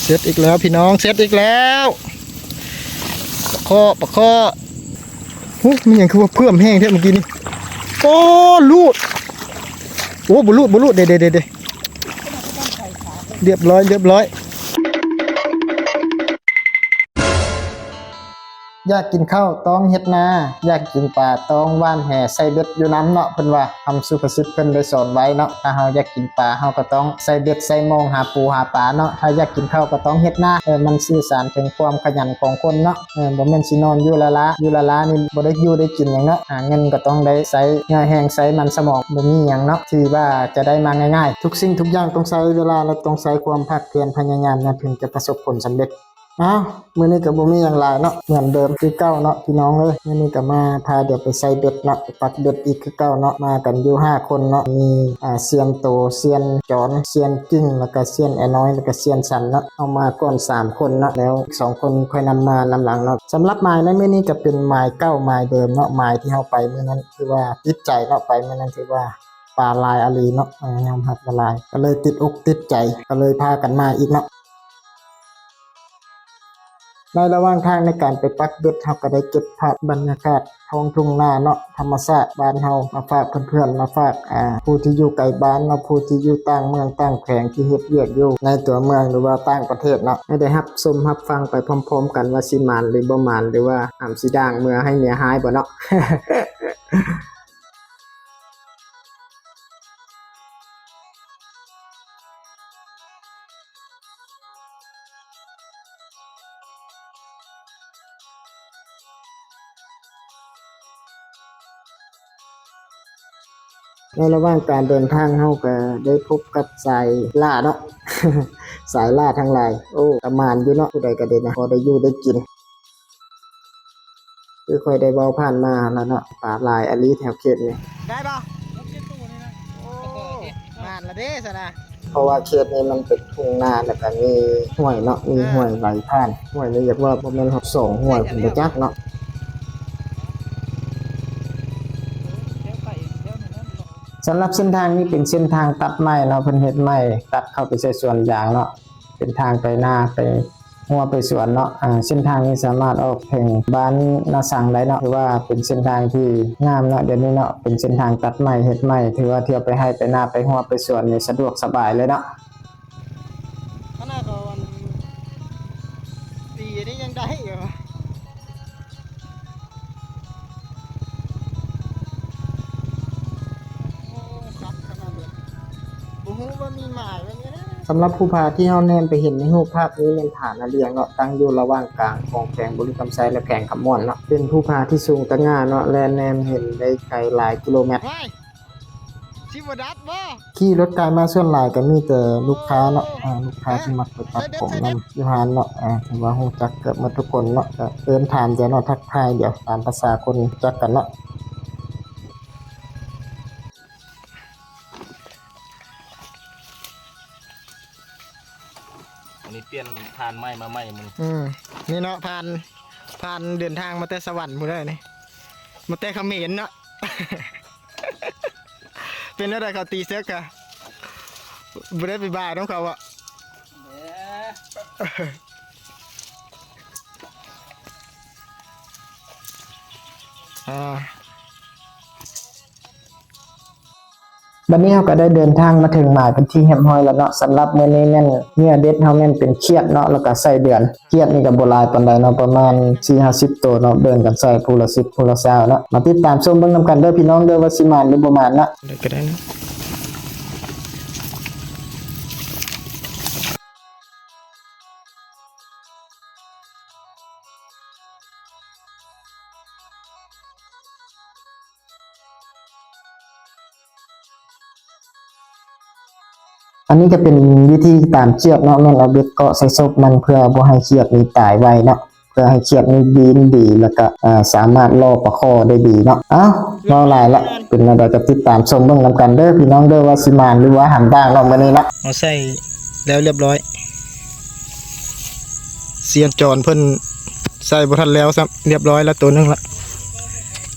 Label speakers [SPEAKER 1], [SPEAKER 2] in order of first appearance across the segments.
[SPEAKER 1] เสร็จอีกแล้วพี่น้องเสร็จอีกแล้วปะข้อมันยังคือว่าเพิ่มแห้งเท่าเมื่อกี้นี่โอ้ลูดโอ้บุรุษเด็ดเรียบร้อยอยากกินข้าวต้องเฮ็ดนาอยากกินปลาต้องว่านแห่ใส่เบ็ดอยู่น้ำเนาะเพิ่นว่าคำสุภาษิตเพิ่นได้สอนไว้เนาะถ้าเฮาอยากกินปลาเฮาก็ต้องใส่เบ็ดใส่มองหาปูหาปลาเนาะถ้าอยากกินข้าวก็ต้องเฮ็ดนามันสื่อสารถึงความขยันของคนเนาะบ่แม่นสินอนอยู่ละละนี่บ่ได้อยู่ได้กินหยังเนาะหาเงินก็ต้องได้ใช้ง่ายแฮงใช้มันสมองบ่มีหยังเนาะที่ว่าจะได้มาง่ายๆทุกสิ่งทุกอย่างต้องใช้เวลาและต้องใช้ความภาคเพียรพยายามนะถึงจะประสบผลสำเร็จมื้อนี้ก็บ่มีหยังหลายเนาะเหมือนเดิมคือเก่าเนาะพี่น้องเอ้ยมื้อนี้ก็มาพาเดี๋ยวไปใส่เบ็ดเนาะปักเบ็ดอีกคือเก่าเนาะมากันอยู่5คนเนาะมีเซียนโตเซียนจอนเซียนกิ้งแล้วก็เซียนไอ้น้อยแล้วก็เซียนสันเนาะเอามาก่อน3คนเนาะแล้ว2คนค่อยนำหลังเนาะสำหรับหมายในมื้อนี้ก็เป็นหมายเก่าหมายเดิมเนาะหมายที่เฮาไปมื้อนั้นคือว่าติดใจเนาะไปมื้อนั้นคือว่าปลาลายอลีเนาะยอมรับว่าลายก็เลยติดอกติดใจก็เลยพากันมาอีกเนาะในระหว่างทางในการไปปักเบ็ดเฮาก็ได้เก็บภาพบรรยากาศท้องทุ่งนาเนาะธรรมชาติบ้านเฮามาฝากเพื่อนๆมาฝากผู้ที่อยู่ไกลบ้านเนาะผู้ที่อยู่ต่างเมืองต่างแขวงที่เฮ็ดเวียกอยู่ในตัวเมืองหรือว่าต่างประเทศเนาะให้ได้รับชมรับฟังไปพร้อมๆกันว่าสิมานหรือบ่มานหรือว่าสิด่างเมื่อให้เมียหายบ่เนาะ ในระหว่างการเดินทางเฮาก็ได้พบกับสายล่าเนาะ สายล่าทั้งหลายโอ้ประมาณอยู่เนาะผู้ใดก็ได้นะพอได้อยู่ได้กินคือค่อยได้เว้าผ่านมาแล้วเนาะปลาลายอลีแถวเขตนี่ได้ป่ะโอ้ผ่านละเด้ซะนะเพราะว่าเขตนี้มันเป็นทุ่งนาแล้วก็มีห้วยเนาะมีห้วยไหลผ่านห้วยนี้เรียกว่าบ่แม่นฮอด2ห้วยผมบ่จักเนาะสำหรับเส้นทางนี้เป็นเส้นทางตัดไม้เนาะเพิ่นเฮ็ดไม้ตัดเข้าไปใส่สวนยางเนาะเป็นทางไปหน้าไปหัวไปสวนเนาะเส้นทางนี้สามารถออกถึงบ้านนาสังได้เนาะถือว่าเป็นเส้นทางที่งามเนาะเดี๋ยวนี้เนาะเป็นเส้นทางตัดไม้เฮ็ดไม้ถือว่าเที่ยวไปให้ไปหน้าไปหัวไปสวนนี่สะดวกสบายเลยเนาะขนาดก็วันปีนี้ยังได้อยู่สำหรับผู้พาที่เฮาแนมไปเห็นในรูปภาพนี้เป็นฐานเรียงเนาะตั้งอยู่ระหว่างกลางของแขวงบุรีคำไซและแขวงคำม่วนเนาะเป็นผู้พาที่สูงตะง่าเนาะและแนมเห็นได้ไกลหลายกิโลเมตรชิบดัดบ่ขี่รถไกลมาส่วนหลายก็มีแต่ลูกค้าเนาะลูกค้าที่มาตัดผมนำอยู่หานเนาะถือว่าฮู้จักเกือบหมดทุกคนเนาะก็เอิ้นถามแต่เนาะทักทายเดี๋ยวตามภาษาคนจักกันเนาะ
[SPEAKER 2] นี่เปลี่ยนผ่านไม้มาใหม่มึง
[SPEAKER 1] นี่เนาะผ่านเดินทางมาแต่สวรรค์มื้อได้นี่มาแต่เขมรเนาะ เป็นอะไรเขาตีเซ็กอะบ่ได้ไปบ้าน้องเขาอ่ะบัดนี้เราก็ได้เดินทางมาถึงหมายเป็นที่เรียบร้อยแล้วเนาะสำหรับมื้อนี้แม่นเนื้อเด็ดเฮาแม่นเป็นเขียดเนาะแล้วก็ใส่เดือนเขียดนี่ก็บ่หลายปานใดเนาะประมาณ 4-50 ตัวเนาะเดินกันใส่ผู้ละ10ผู้ละ20เนาะมาติดตามชมเบิ่งนำกันเด้อพี่น้องเด้อว่าสิมานหรือบ่มานเนาะก็ได้นะอันนี้จะเป็นวิธีตามเชือกเนาะแม่นเอาเบ็ดเกาะใส่ศพมันเพื่อบ่ให้เชือกนี้ตายไวเนาะเพื่อให้เชือกนี้บินดีแล้วก็สามารถล่อปลาคอได้ดีเนาะเว้าหลายละเป็นอะไรก็ติดตามชมเบิ่งนำกันเด้อพี่น้องเด้อว่าสิมานหรือว่าหันบ้างเนาะมื้อนี้เนาะเอาใส่แล้วเรียบร้อยเสียนจอนเพิ่นใส่บ่ทันแล้วซับเรียบร้อยแล้วตัวนึงละ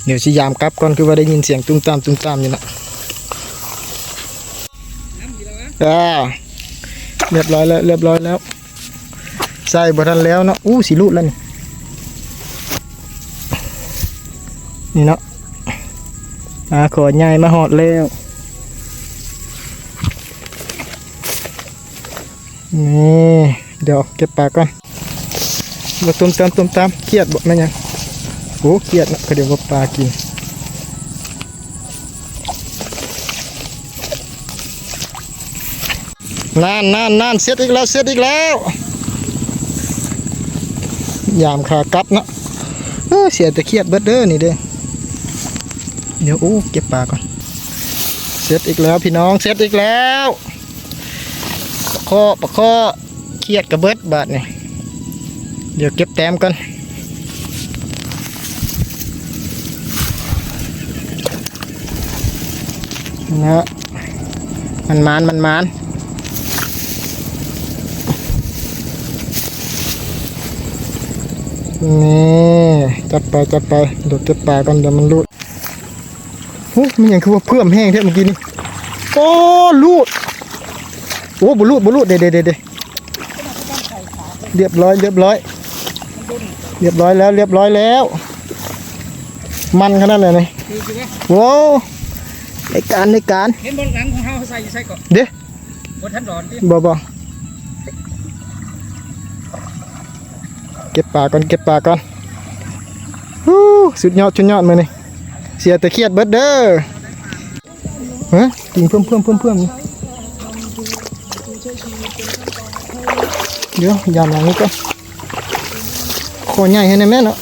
[SPEAKER 1] เดี๋ยวสิยามกลับก่อนคือว่าได้ยินเสียงตุ้มตามอยู่นะเรียบร้อยแล้ว ใส่บ่ทันแล้วเนาะสิลุแล้วนี่เนาะขอใหญ่มาหอดแล้วนี่เดี๋ยวเก็บปลาก่อนมาต้มตามเครียดบ่แม่ยังโอ้เครียดนะก็เดี๋ยวว่าปลากินนั่นเสร็จอีกแล้วยามขากัดเนาะเสียแต่เครียดเบิดเด้อนี่เด้อเดี๋ยวเก็บปลาก่อนเสร็จอีกแล้วพี่น้องเสร็จอีกแล้วปะข้อเครียดกระเบิดบาดนี่เดี๋ยวเก็บแต้มกันนะมันนี่จัดไปเดี๋ยวเก็บปลากันเดี๋ยวมันรูดมันยังคือว่าเพิ่มแห้งเท่าเมื่อกี้นี่รูดบุรูดเด็ดเรียบร้อยแล้วมันขนาดไหนนี่โว้ในการ
[SPEAKER 3] เห็นบนหลังของเฮาใส่ก่อน
[SPEAKER 1] เด้
[SPEAKER 3] บนทันร้อนดิ
[SPEAKER 1] บ่เก็บปลาก่อนสุดยอดมานี่เสียแต่เครียดเบิดเด้อกินเพิ่มเดี๋ยวยามอย่างนี้ก็ขอใหญ่ให้ในแม่เนาะ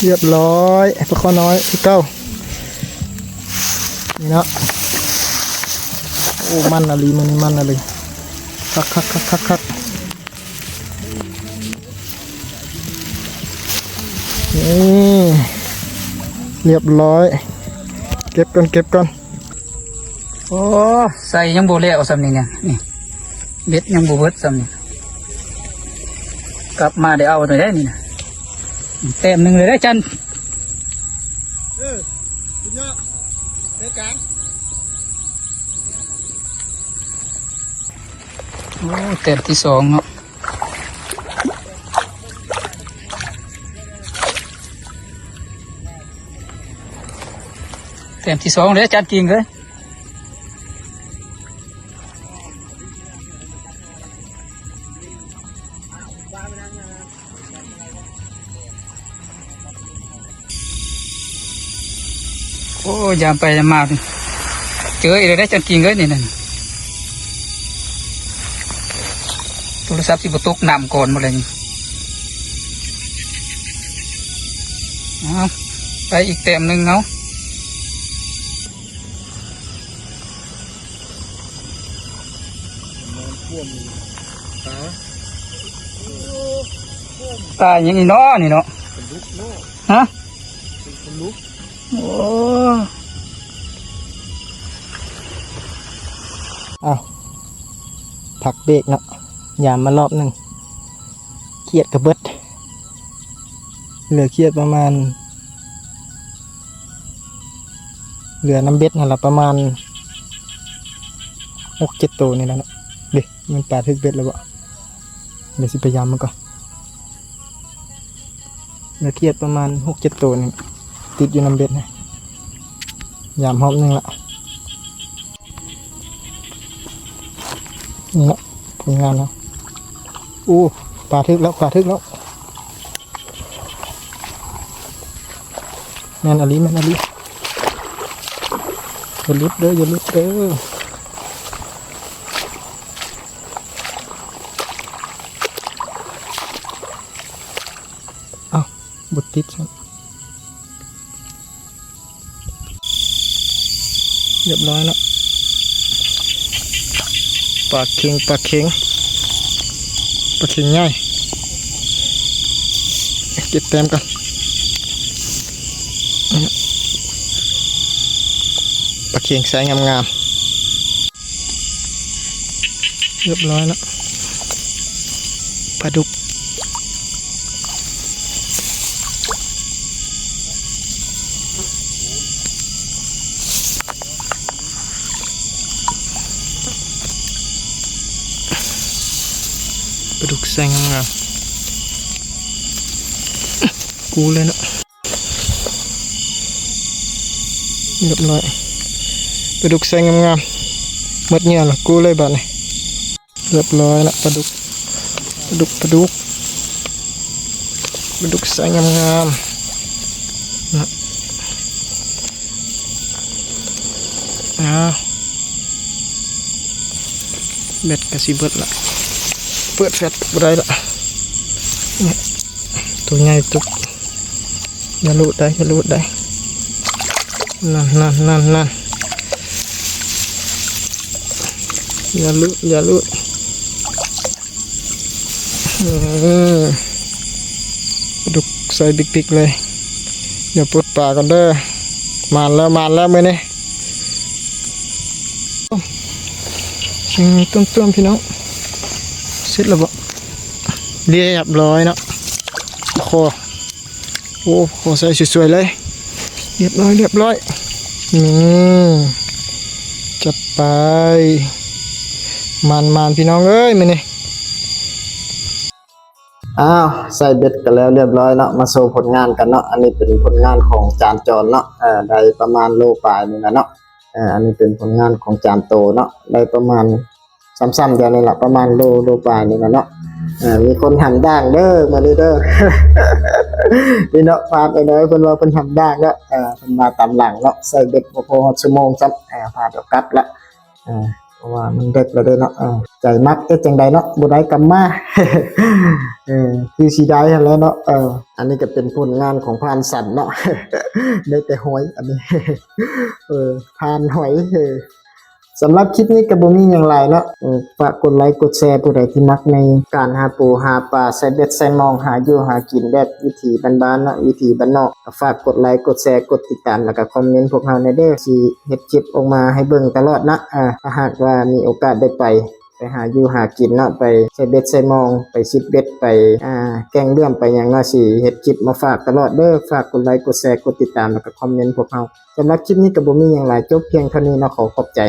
[SPEAKER 1] เรียบร้อยปลาข้อน้อยเก้านี่เนาะมันอะไรคักนี่เรียบร้อยเก็บก่อน
[SPEAKER 3] ใส่ยังโบเล่เอาซ้ำนี่เนี่ยนี่เบ็ดยังโบเบิดซ้ำนี่กลับมาได้เอาตัวได้นี่นะเต็มหนึ่งเลยได้จัน
[SPEAKER 1] สุดยอดในการ
[SPEAKER 3] เต็มที่สองเนาะเต็มที่สองเลยจันกินเลยยามไปมาเจออีกเลยได้จันกินเลยนี่นั่นโทรศัพท์สิบตกน้ำก่อนหมดเลยไปอีกเต็มหนึ่งเอาตายอย่างนี้เนาะนี่เนาะฮะ
[SPEAKER 1] ผักเบรกเนาะยามมารอบหนึ่งเครียดกระเบิดเหลือเครียดประมาณเหลือน้ำเบ็ดนั่นแหละประมาณ6-7 ตัวนี่แล้วเนาะเด็กมันปลาทึกเบ็ดแล้วบ่เดี๋ยวสิพยายามมันก่อนเหลือเครียดประมาณ6-7 ตัวนี่ติดอยู่น้ำเบ็ดนะยามหอบหนึ่งละนี่ละผลงานแล้วปลาทึกแล้วแมนอลีอย่าลุดเด้อบุดติดครับเรียบร้อยแล้วปลาเค็งง่ายเก็บแต้มกันปลาเค็งใสงามเรียบร้อยแล้วปลาดุก ลาดุกใส่งามๆกูเลยเนาะเรียบร้อยปลาดุกใส่งามๆหมดเงี้ยละกูเลยบัดนี้เรียบร้อยละปลาดุกใส่งามๆนะเบ็ดกระสีเบิดละเปิดแฟตบ่ได้ละเนี่ยตัวใหญ่ตุกอย่าลุดได้นั่นอย่าลุดดุกใส่บิ๊กๆเลยเดี๋ยวปลดปลากันเด้อมาแล้วมื้อนี้ชิงต้มพี่น้องเสร็จแล้วบ่เรียบร้อยเนาะโอ้ใส่สวยๆเลยเรียบร้อยจัดไปมันพี่น้องเอ้ยมื้อนี้ใส่เบ็ดกันแล้วเรียบร้อยเนาะมาโชว์ผลงานกันเนาะอันนี้เป็นผลงานของจานจรเนาะได้ประมาณโลปลายนึงเนาะอันนี้เป็นผลงานของจานโตเนาะได้ประมาณซ้ำๆเดียวนี่แหละประมาณโลปลายนึงเนาะมีคนทำด่างเด้อมาเด้อ นี่เนาะพาไปเลยเพิ่นว่าเพิ่นทำด่างแล้วเพิ่นมาตามหลังเนาะใส่เบ็ดบ่พอชั่วโมงซับพาเดี๋ยวกลับละเพราะว่ามันเด็กแล้วเด้อเนาะใจมักเอ๊ะจังใดเนาะบ่ได้กำมา คือสิได้หั่นแหล้วเนาะอันนี้ก็เป็นผลงานของพรานสันเนาะ ได้แต่หอยอันนี้ พรานหอยสำหรับคลิปนี้ก็บ่มีหยังหลายเนาะฝากกดไลค์กดแชร์ผู้ใดที่มักในการหาปูหาปลาใส่เบ็ดใส่มองหาอยู่หากินแบบวิถีบ้านๆเนาะวิถีบ้านนอกฝากกดไลค์กดแชร์กดติดตามแล้วก็คอมเมนต์พวกเราในเด้อสิเฮ็ดคลิปออกมาให้เบิ่งตลอดนะถ้าหากว่ามีโอกาสได้ไปหาอยู่หากินเนาะไปใส่เบ็ดใส่มองไปซิดเบ็ดไปแกงเลื่อมไปหยังเนาะสิเฮ็ดคลิปมาฝากตลอดเด้อฝากกดไลค์กดแชร์กดติดตามแล้วก็คอมเมนต์พวกเราสำหรับคลิปนี้ก็บ่มีหยังหลายจบเพียงเท่านี้เนาะขอขอบใจ